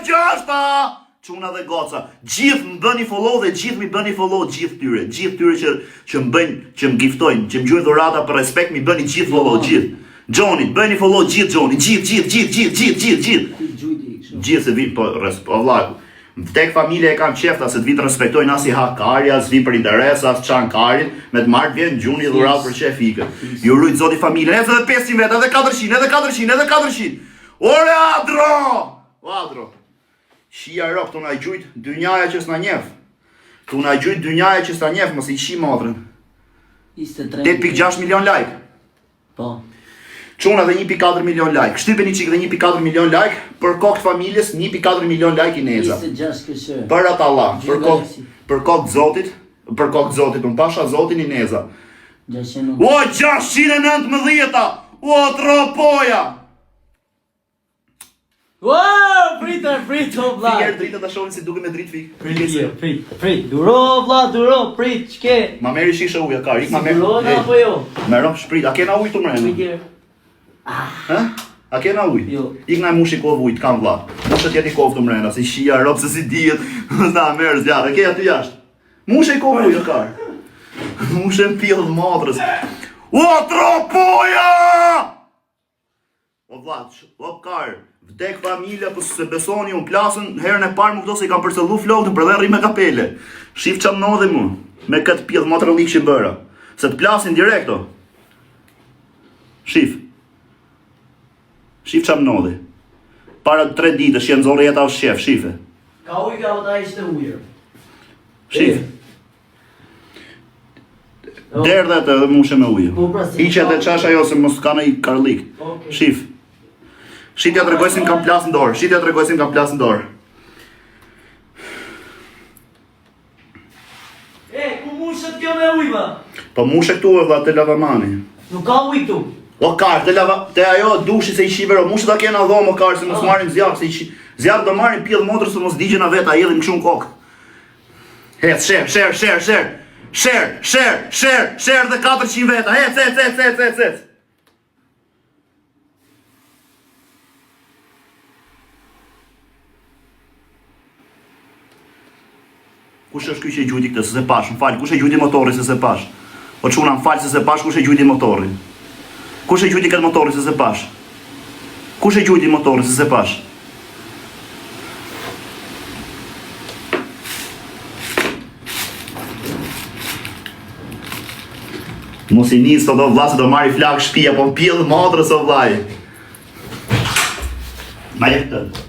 gjashta! Çuna dhe goca. Gjithë më bëni follow dhe gjithë mi bëni follow gjithë tyre që më bëjnë, që më giftojnë, që më gjujnë dhurata për respekt, mi bëni gjithë follow, gjithë. Johnny, bëni follow gjithë Johnny, gjithë. Gjithë se vi po vllaku. Tek familja e kam qefta se të vi të respektojnë as i hakarja, as vi për interes, as çan karin, me të marrë vjen gjuni dhuratë për qef ikë. Ju rujt zoti familjen, edhe 500 vetë, edhe 400. Ore Adro! Shia rop, tu na gjujt dynjaja që s'na njef. Tu na gjujt dynjaja që s'na njef, mos i qi motrën. 8.6 milion like. Po. Çuna dhe 1.4 milion like. Shtypeni çik dhe 1.4 milion like për kokë familjes, 1.4 milion like i Neza. 26 këshë. Për atë Allah, për kokë Zotit, unë pasha Zotin i Neza. 619. O 619, o tropoja. Wow, prit o vlla. Fjerë drita ta shohin si duke me dritë fik. Prit. Duro vlla, prit, ç'ke? Ma meri shishe uja, kar, ik ma meri. Duro apo jo? Meron shprit, a kena ujë të mrena? Ha? A kena ujë? Jo. Ik na mushi kovë ujë, kam vlla. Mushet jeti kovë të mrena, si shia ropë se si dihet. Sta merë zjarë, ke aty jashtë. Mushe kovë ujë, kar. Mushe në pjellë matrës. O tropoja! O vlla, o kar. Vdek familja, po se besoni unë plasën, herën e parë më këto se i kam përcëllu flokën, për dhe rri me kapele. Shif që më nodhe mu, me këtë pjellë matralik që bëra. Se të plasin direkto. Shif që më nodhe. Para 3 ditë, shjenë zorë jeta o shef, shife. Ka ujë ka ota ishte ujër. Shif. Derdhet edhe mushe me ujë. Iqet e qash ajo se mos ka në i karlik. Shif. Shitja të regojsim kam plasë në dorë. Ku mushet kjo me ujë, va? Po mushe këtu e vla të lavamani. Nuk ka ujë këtu. O karë, të ajo dushi se i shibero, mushe ta kena dhomë o karë se mos marim zjarë, se zjarë do marim pjellë motrë se mos digjen a veta, a jedhim këshun kokë. Hec, share dhe 400 veta, hec. Kush është ky që gjujti këtë, se se pash, më falë, kush e gjujti motori se se pash? O çuna, më falë se se pash, kush e gjujti motori? Kush e gjujti këtë motori se se pash? Kush e gjujti motori se se pash? Mos i nis të do vlla se do marri flak shtëpia, po pjellë motrës o vllai. Ma jep këtë.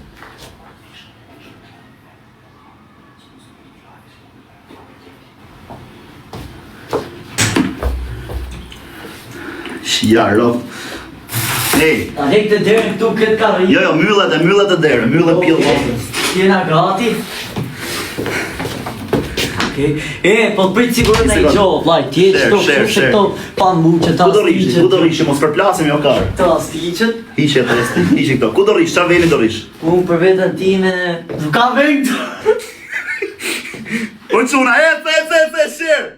Shjarë, Ta hek të derën këtu këtë ka rritë. Jo, myllet e derën, myllet pjellë motrës. Jena gati. Po të pritë sigurët në i gjohë, vlaj, tjetë qëto, kështë këto pan muqët, ta stiqët. Ku do rishë, mos përplasim jo karë. Ta stiqët. Hiqe këto, ku do rishë, qa veni do rishë? Unë për vetën time, nuk ka vend të. O quna, shirë!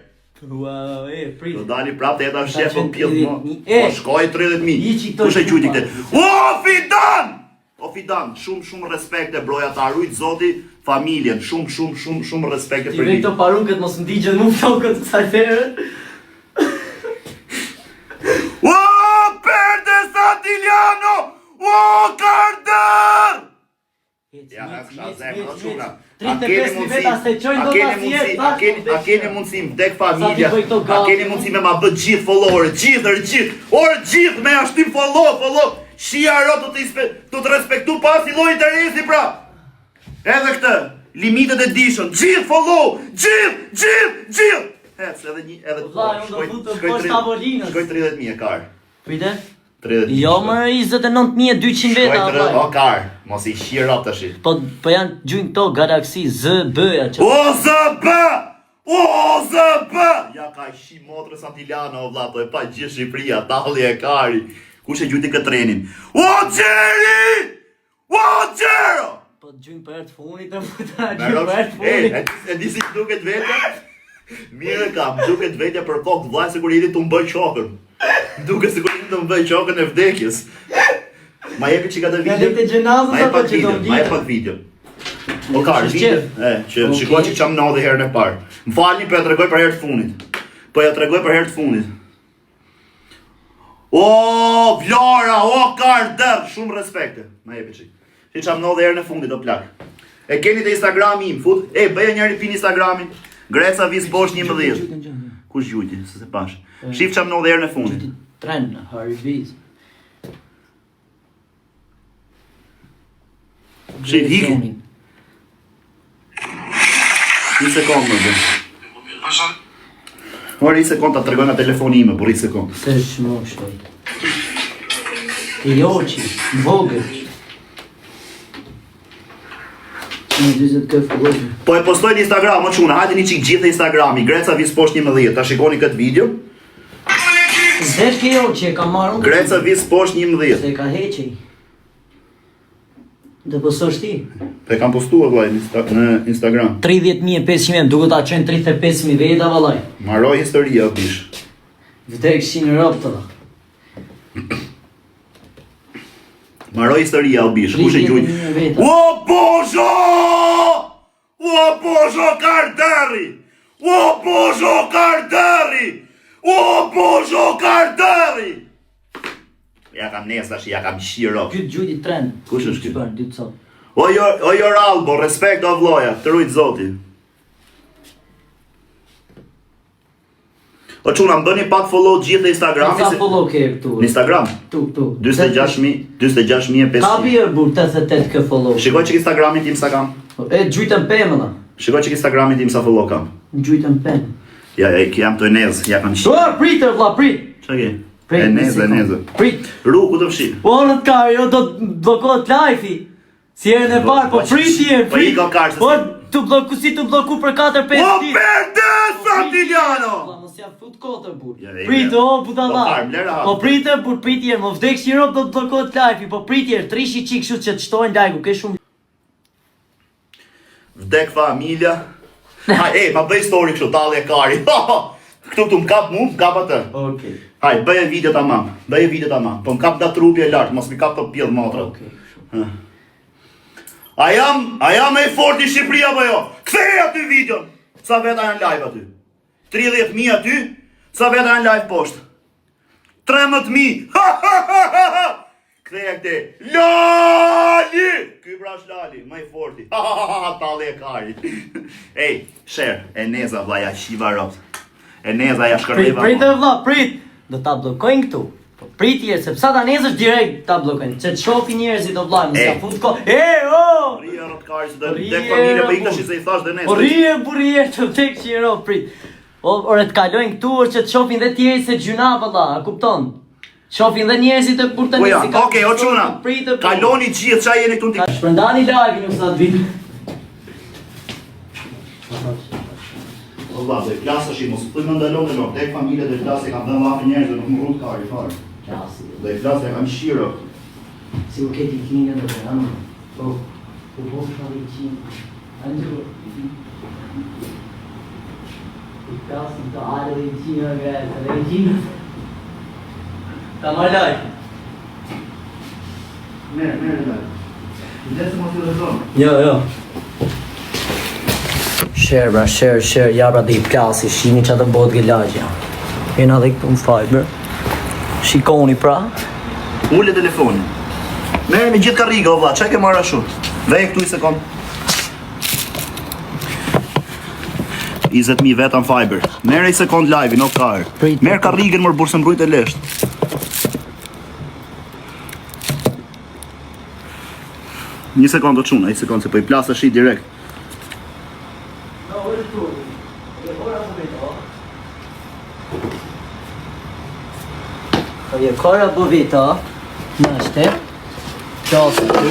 Wow, pritë. Do dali prap të jeta shef o pjellë mo. Po shkoj 30.000. Kush e qujti këte? O Fidan, shumë respekte broja ta rujt zoti familjen, shumë respekte për Ti vej këto parun këtë mos ndigjen mu flokët të kësaj ferë. O Perde Santiliano! O Karder! Ja, kësha zemë, o quna. 35 veta se qojnë do ta sjetë. A keni mundësim, tek familja, a keni mundësim me ma bët gjithë followere, gjithë, me ashtim follow, shia ro të të respektu pas i loj interesi pra. Edhe këtë, limitet edition, gjithë follow, gjithë. Hec, edhe një, edhe shkoj 30.000 e karë. Prite? 30.000. Jo më 29.200 veta. O karë, mos i shira të shi. Po janë gjujnë këto Galaxy ZB-ja që... O ZB! Ja ka shi motrë Santiliano o vlato, e pa gjithë Shqipëria, talli e kari. Kush e gjujti këtë trenin? O Gjeri! O Gjero! Po gjujnë për të funit e puta, gjujnë për të funit. E di si duket vetja? Mire kam, duket vetja për kokë të vlaj se kur jeti të mbëj qokën. Duket se kur jeti të mbëj qokën e vdekjes. Ma jepi që ka të video? Ka të gjenazës ato që do Ma jep pak video. O Kari, që shikoj që qam ndodhi herën e parë. Më falni, po ja tregoj për herë të fundit. O, Vlara, o, Karder, shumë respekte. Ma jepi qik. Që qam ndodhi herën e fundit, o plak. E keni të Instagrami im, fut. Bëja njëri pin Instagramin. Greca vis poshtë 11. Kush gjujti, se pash. Shif qam ndodhi herën e fundit. Tren, Harry Viz. Shif, hiki. 1 sekund më dhe. Ora 1 sekund ta tregoj nga telefoni ime, por 1 sekund. Se shmo shtoj. I oqi, vogël. Në 20 këfë vogël. Po e postoj në Instagram, o quna, hajde një qik gjithë në Instagrami, Greca vis poshtë 11, ta shikoni këtë video. Zdesh ke oqi, e ka marrë unë. Greca vis poshtë 11. Se ka heqej. Dhe postosh ti? Pe kam postuar vllai në Instagram. 30.500, duke ta qenë 35.000 veta vallaj. Marroj historia o bish. Vdekshin në rob të dha. Marroj historia o bish, kush e gjujt? 30.000 veta. O Bozo! O Bozo Karderi! O Bozo Karderi! O Bozo Karderi! Ja kam nesash, ja kam shiro. Kyt gjujti tren. Kush është ky? Dytë sot. O jor Albo, respekt o vloja, të rujt zoti. O quna, më bëni pak follow gjithë në Instagrami. Sa follow ke këtu? Në Instagram? Tu. 26.500. Ka bjerë bur 88 kë follow. Shikoj që Instagramin tim sa kam. E gjujtën pëmë da. Shikoj që Instagramin tim sa follow kam. Gjujtën pëmë. Ja, jam të enez, ja kam shi. Pritër vla, prit. Qa ke? Eneze. Prit. Ru, ku të fshi? Po në të karë, jo do të blokohet live-i. Si erën e parë, po priti e Po i ka karë se po të bloku, si të bloku për 4-5 O ditë. Perdes, Santiliano! Po mos jam fut kotër bur. Ja, ja, Prit, ja. o budalla. Po, karë, blera, ha. Po pritër bur, pritje, më vdek Shirop do të blokohet live-i, po pritje, trishi qik shu që të shtojnë lajku, ke shumë. Vdek familja. Haj, ma bëj story kështu, talje kari. Këtu më kap mu, më kap atë. Okej. Haj, bëje video tamam. Po më kap da trupi e lartë, mos mi kap të pjellë motra. Okej. A jam e fort i Shqipëria apo jo? Kthej aty videon. Sa veta janë live aty? 30.000 aty, sa veta janë live poshtë? 13.000. Kthej e këte. Lali! Ky brash Lali, më i forti. Talli e kari. Ej, share, Eneza vlla ja shiva ropt. Eneza ja shkërleva. Prit vlla, prit. Do ta bllokojnë këtu. Po pritje, sepse ta nezësh direkt ta bllokojnë. Se të shohin njerëzit do vllaj, mos ja fut ko. Rria rot kari se do dek familje po iktash se i thash dhe Po nesër. rrie të tek Shiro, prit. Ore të kalojnë këtu është që të shohin dhe tjerë se gjuna valla, a kupton? Shohin dhe njerëzit e burtën Po ja, okej, o çuna. Kaloni gjithë çaj jeni këtu. Shpërndani live-in u sa të vin. Valla, dhe klasë është i mos të më ndalon dhe nuk, tek familje dhe klasë e kam dhe lafe njerëz dhe nuk më rrut kari farë. Klasi. Dhe klasë e kam shiro. Si u keti kinga dhe të anë. Po shari qinë. Andru. I klasën të arë dhe i qinë dhe i qinë. Ta marrë lajë. Merë. Dhe se mos të dhe zonë. Jo. Share bra, share, ja bra dhe i plasi, shini që atë bot gëllagja. Jena dhe këtu në fiber. Shikoni pra. Ulle telefonin. Merë me gjithë karriga o vla, që ke marra shumë? Vej këtu i sekund. 20.000 vetan fiber. Merë i sekund live, no karë. Merë karrigën mërë burse mbrujt e lesht. Një sekund do quna, një sekund se po i plasë shi direkt. Je kora bovita, nështë, qasë tu.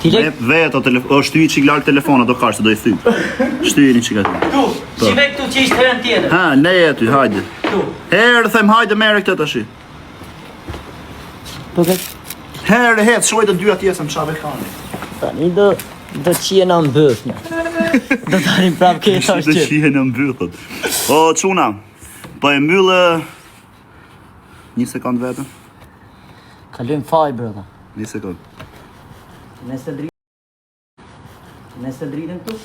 Ti lek... Vetë o telefon, o shtyj qik larkë telefona do karë se do i thyp. Shtyj një qik aty. Tu, shive këtu që ishtë herën tjetër. Ha, ne e aty, hajde. Tu. Herë them hajde mere këtë tash. Po vetë. Herë het, shoj të dy atje se më qave kanë. Tani do qjena në bëth një. Do tani prap keta është Do qëtë. qije në mbyllët. O, quna, po e mbyllë... Një sekund vetëm. Kalujmë fiber dhe. Një sekund. Nëse dri... Nëse dritën këtu.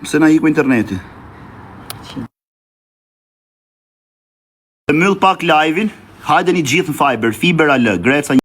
Pse na iku interneti? Të myll pak live-in, hajdeni gjithë në Fiber, Fiber AL, Greca